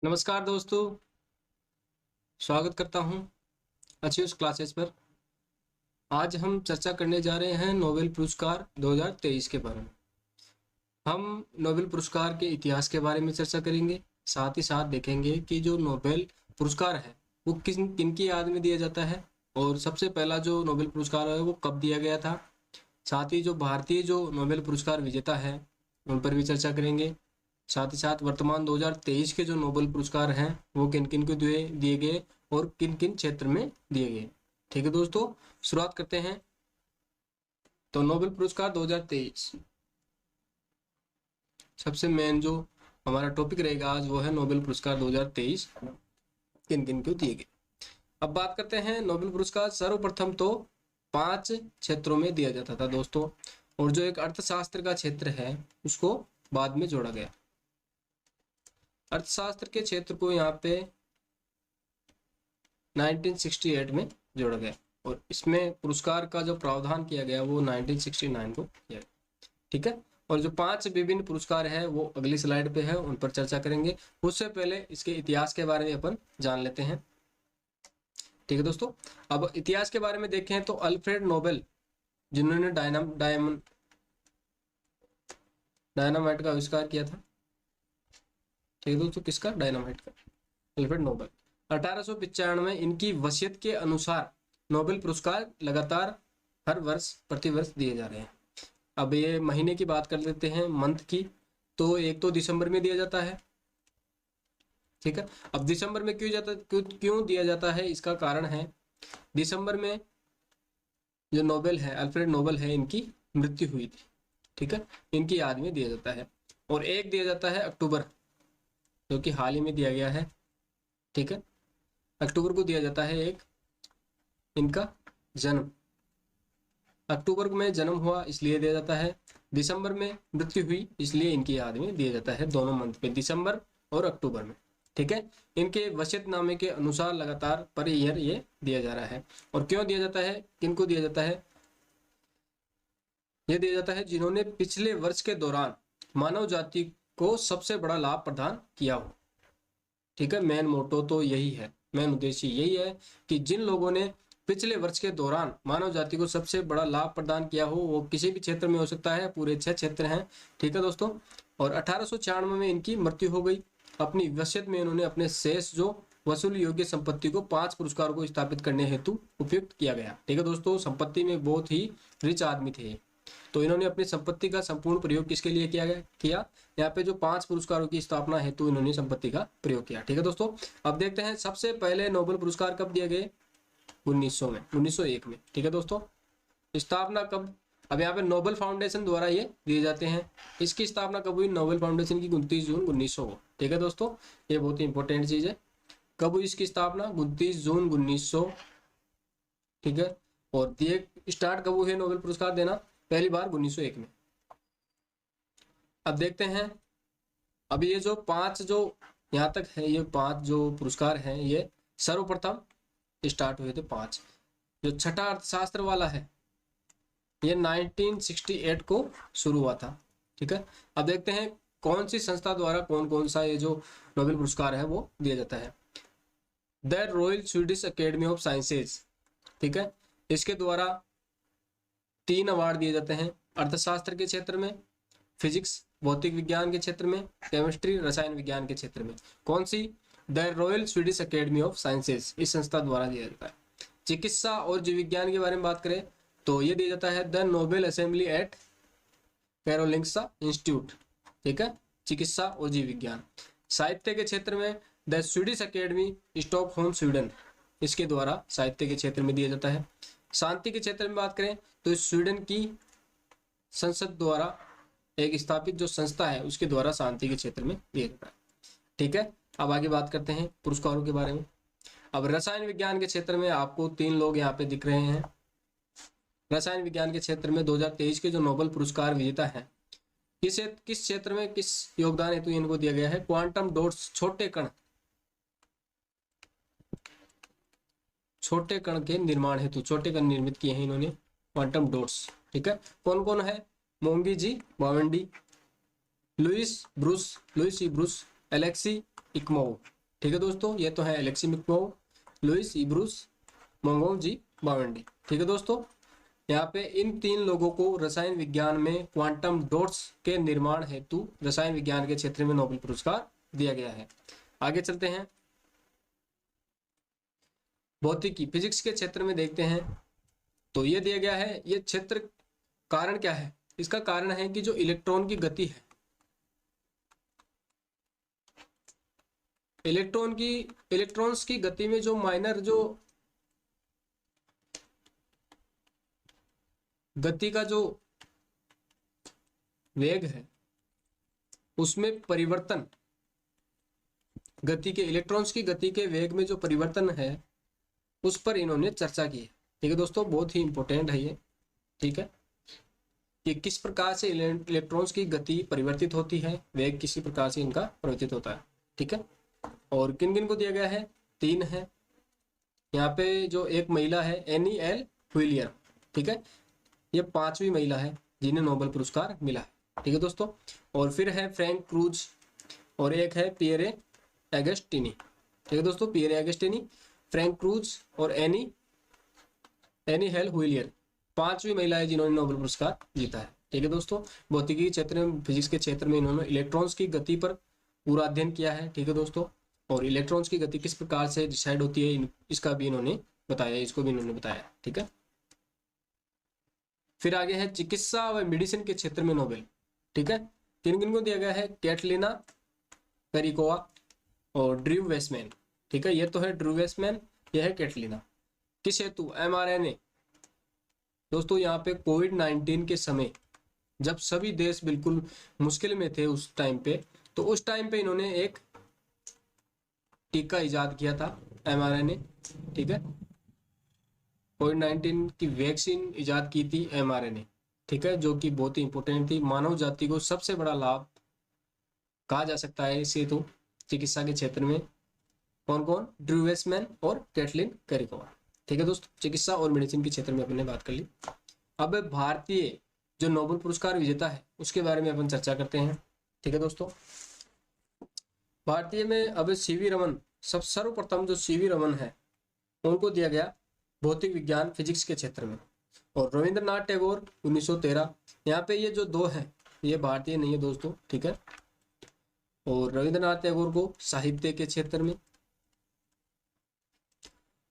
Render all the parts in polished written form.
नमस्कार दोस्तों, स्वागत करता हूं अचीव्स क्लासेस पर। आज हम चर्चा करने जा रहे हैं नोबेल पुरस्कार 2023 के बारे में। हम नोबेल पुरस्कार के इतिहास के बारे में चर्चा करेंगे, साथ ही साथ देखेंगे कि जो नोबेल पुरस्कार है वो किनकी याद में दिया जाता है और सबसे पहला जो नोबेल पुरस्कार है वो कब दिया गया था। साथ ही जो भारतीय जो नोबेल पुरस्कार विजेता है उन पर भी चर्चा करेंगे। साथ ही साथ वर्तमान 2023 के जो नोबेल पुरस्कार हैं वो किन किन को दिए गए और किन किन क्षेत्र में दिए गए। ठीक है दोस्तों, शुरुआत करते हैं। तो नोबेल पुरस्कार 2023 सबसे मेन जो हमारा टॉपिक रहेगा आज वो है नोबेल पुरस्कार 2023 किन किन को दिए गए। अब बात करते हैं नोबेल पुरस्कार सर्वप्रथम तो 5 क्षेत्रों में दिया जाता था दोस्तों, और जो एक अर्थशास्त्र का क्षेत्र है उसको बाद में जोड़ा गया। अर्थशास्त्र के क्षेत्र को यहाँ पे 1968 में जोड़ा गया और इसमें पुरस्कार का जो प्रावधान किया गया वो 1969 को किया गया। ठीक है, और जो 5 विभिन्न पुरस्कार है वो अगली स्लाइड पे है, उन पर चर्चा करेंगे। उससे पहले इसके इतिहास के बारे में अपन जान लेते हैं। ठीक है दोस्तों, अब इतिहास के बारे में देखें तो अल्फ्रेड नोबेल जिन्होंने डायनामाइट का आविष्कार किया था। ठीक है दोस्तों, किसका? डायनामाइट का। अल्फ्रेड नोबेल 1895 में इनकी वसीयत के अनुसार नोबेल पुरस्कार लगातार हर वर्ष प्रतिवर्ष दिए जा रहे हैं। अब ये महीने की बात कर लेते हैं, मंथ की। तो एक तो दिसंबर में दिया जाता है। ठीक है, अब दिसंबर में क्यों दिया जाता है, इसका कारण है दिसंबर में जो नोबेल है, अल्फ्रेड नोबेल है, इनकी मृत्यु हुई थी। ठीक है, इनकी याद में दिया जाता है। और एक दिया जाता है अक्टूबर, जो कि हाल ही में दिया गया है। ठीक है, अक्टूबर को दिया जाता है एक इनका जन्म। अक्टूबर में जन्म हुआ इसलिए दिया जाता है, दिसंबर में मृत्यु हुई इसलिए इनकी याद में दिया जाता है, दोनों मंथ पे, दिसंबर और अक्टूबर में। ठीक है, इनके वसीयतनामे के अनुसार लगातार पर ईयर ये दिया जा रहा है। और क्यों दिया जाता है, किनको दिया जाता है? यह दिया जाता है जिन्होंने पिछले वर्ष के दौरान मानव जाति को सबसे बड़ा लाभ प्रदान किया हो। ठीक है, मेन मोटो तो यही है, मेन उद्देश्य यही है कि जिन लोगों ने पिछले वर्ष के दौरान मानव जाति को सबसे बड़ा लाभ प्रदान किया हो, वो किसी भी क्षेत्र में हो सकता है, पूरे 6 क्षेत्र हैं। ठीक है दोस्तों, और 1896 में इनकी मृत्यु हो गई। अपनी वसीयत में इन्होंने अपने शेष जो वसूल योग्य संपत्ति को 5 पुरस्कारों को स्थापित करने हेतु उपयुक्त किया गया। ठीक है दोस्तों, संपत्ति में बहुत ही रिच आदमी थे, तो इन्होंने अपनी संपत्ति का संपूर्ण प्रयोग किसके लिए किया? यहाँ पे जो 5 पुरस्कारों की स्थापना हेतु इन्होंने संपत्ति का प्रयोग किया। ठीक है दोस्तों, अब देखते हैं सबसे पहले नोबेल पुरस्कार कब दिए गए? 1901 में। ठीक है दोस्तों, स्थापना कब? अब यहाँ पे नोबेल फाउंडेशन द्वारा ये दिए जाते हैं। इसकी स्थापना कब हुई? नोबेल फाउंडेशन की 29 जून 1900 को। ठीक है दोस्तों, ये बहुत ही इंपॉर्टेंट चीज है। कब हुई इसकी स्थापना? 29 जून 1900। ठीक है, और दिए स्टार्ट कब हुए नोबेल पुरस्कार देना? पहली बार 1901 में। अब देखते हैं, अब ये जो 5 जो यहाँ तक है, ये 5 जो पुरस्कार हैं ये सर्वप्रथम स्टार्ट हुए थे 5। जो छठा अर्थशास्त्र वाला है ये 1968 को शुरू हुआ था। ठीक है, अब देखते हैं कौन सी संस्था द्वारा कौन कौन सा ये जो नोबेल पुरस्कार है वो दिया जाता है। The royal Swedish academy of sciences. ठीक है, इसके द्वारा 3 अवार्ड दिए जाते हैं, अर्थशास्त्र के क्षेत्र में, फिजिक्स भौतिक विज्ञान के क्षेत्र में, केमिस्ट्री रसायन विज्ञान के क्षेत्र में। कौन सी? The royal Swedish academy of sciences, इस संस्था द्वारा दिया जाता है। चिकित्सा और जीव विज्ञान के बारे में बात करें तो ये दिया जाता है the Nobel assembly eight Karolinska institute. ठीक है, चिकित्सा और जीव विज्ञान। साहित्य के क्षेत्र में the Swedish academy Stockholm Sweden, इसके द्वारा साहित्य के क्षेत्र में दिया जाता है। शांति के क्षेत्र में बात करें तो स्वीडन की संसद द्वारा एक स्थापित जो संस्था है उसके द्वारा शांति के क्षेत्र में दिया जाता है। ठीक है, अब आगे बात करते हैं पुरस्कारों के बारे में। अब रसायन विज्ञान के क्षेत्र में आपको 3 लोग यहाँ पे दिख रहे हैं। रसायन विज्ञान के क्षेत्र में 2023 के जो नोबेल पुरस्कार विजेता है, किस क्षेत्र में किस योगदान हेतु इनको दिया गया है? क्वांटम डॉट्स, छोटे कण के निर्माण हेतु छोटे कण निर्मित किए हैं इन्होंने, क्वांटम डॉट्स। ठीक है, कौन कौन है? मोंगी जी बावंडी, लुइस ई ब्रूस, एलेक्सी इक्मोव। ठीक है दोस्तों, ये तो है एलेक्सी इक्मोव, लुइस इब्रूस, मोंगोव बावेंडी। ठीक है दोस्तों, यहाँ पे इन 3 लोगों को रसायन विज्ञान में क्वांटम डॉट्स के निर्माण हेतु रसायन विज्ञान के क्षेत्र में नोबेल पुरस्कार दिया गया है। आगे चलते हैं, भौतिकी फिजिक्स के क्षेत्र में देखते हैं। तो ये दिया गया है, ये क्षेत्र कारण क्या है, इसका कारण है कि जो इलेक्ट्रॉन की गति है, इलेक्ट्रॉन्स की गति में जो माइनर जो गति का जो वेग है उसमें परिवर्तन, गति के इलेक्ट्रॉन्स की गति के वेग में जो परिवर्तन है उस पर इन्होंने चर्चा की है। ठीक है दोस्तों, बहुत ही इंपॉर्टेंट है ये। ठीक है, कि किस प्रकार से इलेक्ट्रॉन्स की गति परिवर्तित होती है, वेग किसी प्रकार से इनका परिवर्तित होता है। ठीक है, और किन किन को दिया गया है, 3 है। यहाँ पे जो एक महिला है एनी एल व्हिलियर, ठीक है, ये 5वीं महिला है जिन्हें नोबेल पुरस्कार मिला है। ठीक है दोस्तों, और फिर है फ्रैंक क्रूज और एक है पियरे एगस्टिनी। ठीक है दोस्तों, पियरे एगस्टिनी, फ्रैंक क्रूज और एनी हेल व्हिलियर 5वीं महिला है जिन्होंने नोबेल पुरस्कार जीता है। ठीक है दोस्तों, भौतिकी के क्षेत्र में, फिजिक्स के क्षेत्र में इन्होंने इलेक्ट्रॉन्स की गति पर पूरा अध्ययन किया है। ठीक है दोस्तों, और इलेक्ट्रॉन्स की गति किस प्रकार से डिसाइड होती है इसका भी इन्होंने बताया, इसको भी इन्होंने बताया। ठीक है, फिर आगे है चिकित्सा व मेडिसिन के क्षेत्र में नोबेल। ठीक है, किन किन को दिया गया है, कैटलिना पेरिकोवा और ड्रू वेसमैन। ठीक है, ये तो है ड्रू वेसमैन, यह है कैटलिना। किस हेतु, mRNA। दोस्तों यहाँ पे कोविड-19 के समय जब सभी देश बिल्कुल मुश्किल में थे उस टाइम पे, तो उस टाइम पे इन्होंने एक टीका इजाद किया था mRNA। ठीक है, कोविड-19 की वैक्सीन इजाद की थी mRNA। ठीक है, जो कि बहुत ही इंपॉर्टेंट थी, मानव जाति को सबसे बड़ा लाभ कहा जा सकता है इसे तो चिकित्सा के क्षेत्र में। कौन कौन, ड्रू वेसमैन और कैटलिन पेरिकोवा। ठीक है दोस्तों, चिकित्सा और मेडिसिन के क्षेत्र में अपने बात कर ली। अब भारतीय जो नोबेल पुरस्कार विजेता है उसके बारे में अपन चर्चा करते हैं। ठीक है दोस्तों, भारतीय में अब सीवी रमन, सर्वप्रथम जो सीवी रमन है उनको दिया गया भौतिक विज्ञान फिजिक्स के क्षेत्र में, और रविंद्रनाथ टैगोर 1913। यहाँ पे ये जो 2 हैं ये भारतीय नहीं है दोस्तों। ठीक है, और रविंद्रनाथ टैगोर को साहित्य के क्षेत्र में,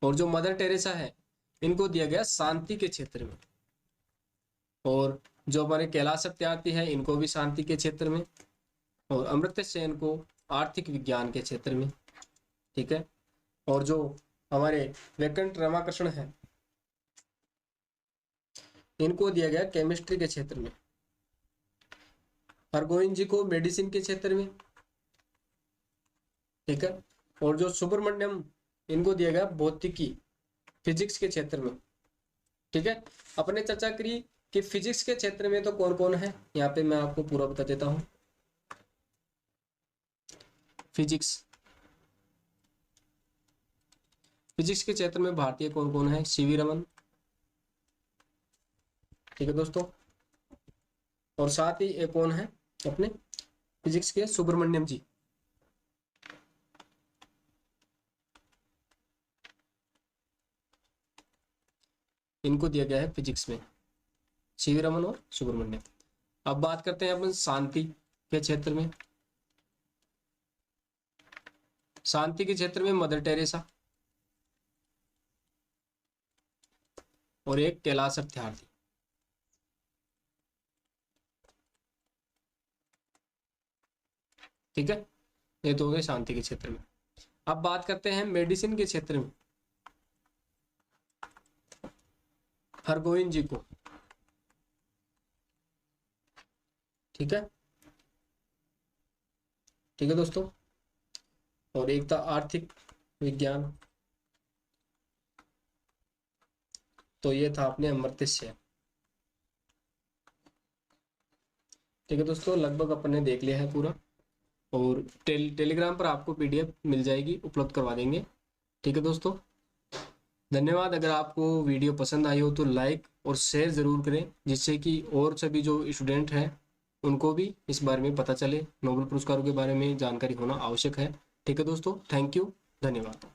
और जो मदर टेरेसा है इनको दिया गया शांति के क्षेत्र में, और जो हमारे कैलाश सत्यार्थी है इनको भी शांति के क्षेत्र में, और अमर्त्य सेन को आर्थिक विज्ञान के क्षेत्र में। ठीक है, और जो हमारे वेंकट रामकृष्ण है इनको दिया गया केमिस्ट्री के क्षेत्र में, हरगोविंद जी को मेडिसिन के क्षेत्र में। ठीक है, और जो सुब्रमण्यम इनको दिया गया भौतिकी फिजिक्स के क्षेत्र में। ठीक है, अपने चर्चा करी कि फिजिक्स के क्षेत्र में तो कौन कौन है, यहाँ पे मैं आपको पूरा बता देता हूं। फिजिक्स के क्षेत्र में भारतीय कौन कौन है, सीवी रमन। ठीक है दोस्तों, और साथ ही एक कौन है अपने फिजिक्स के, सुब्रमण्यम जी। इनको दिया गया है फिजिक्स में, सीवी रमन और सुब्रमण्यम। अब बात करते हैं अपन शांति के क्षेत्र में। शांति के क्षेत्र में मदर टेरेसा और एक कैलाश सत्यार्थी। ठीक है, ये तो हो गए शांति के क्षेत्र में। अब बात करते हैं मेडिसिन के क्षेत्र में, हरगोविंद जी को। ठीक है, ठीक है दोस्तों, और एक था आर्थिक विज्ञान, तो ये था अपने अमर्त्य सेन। ठीक है दोस्तों, लगभग अपने देख लिया है पूरा, और टेलीग्राम पर आपको पीडीएफ मिल जाएगी, उपलब्ध करवा देंगे। ठीक है दोस्तों, धन्यवाद। अगर आपको वीडियो पसंद आई हो तो लाइक और शेयर ज़रूर करें, जिससे कि और सभी जो स्टूडेंट हैं उनको भी इस बारे में पता चले। नोबेल पुरस्कारों के बारे में जानकारी होना आवश्यक है। ठीक है दोस्तों, थैंक यू, धन्यवाद।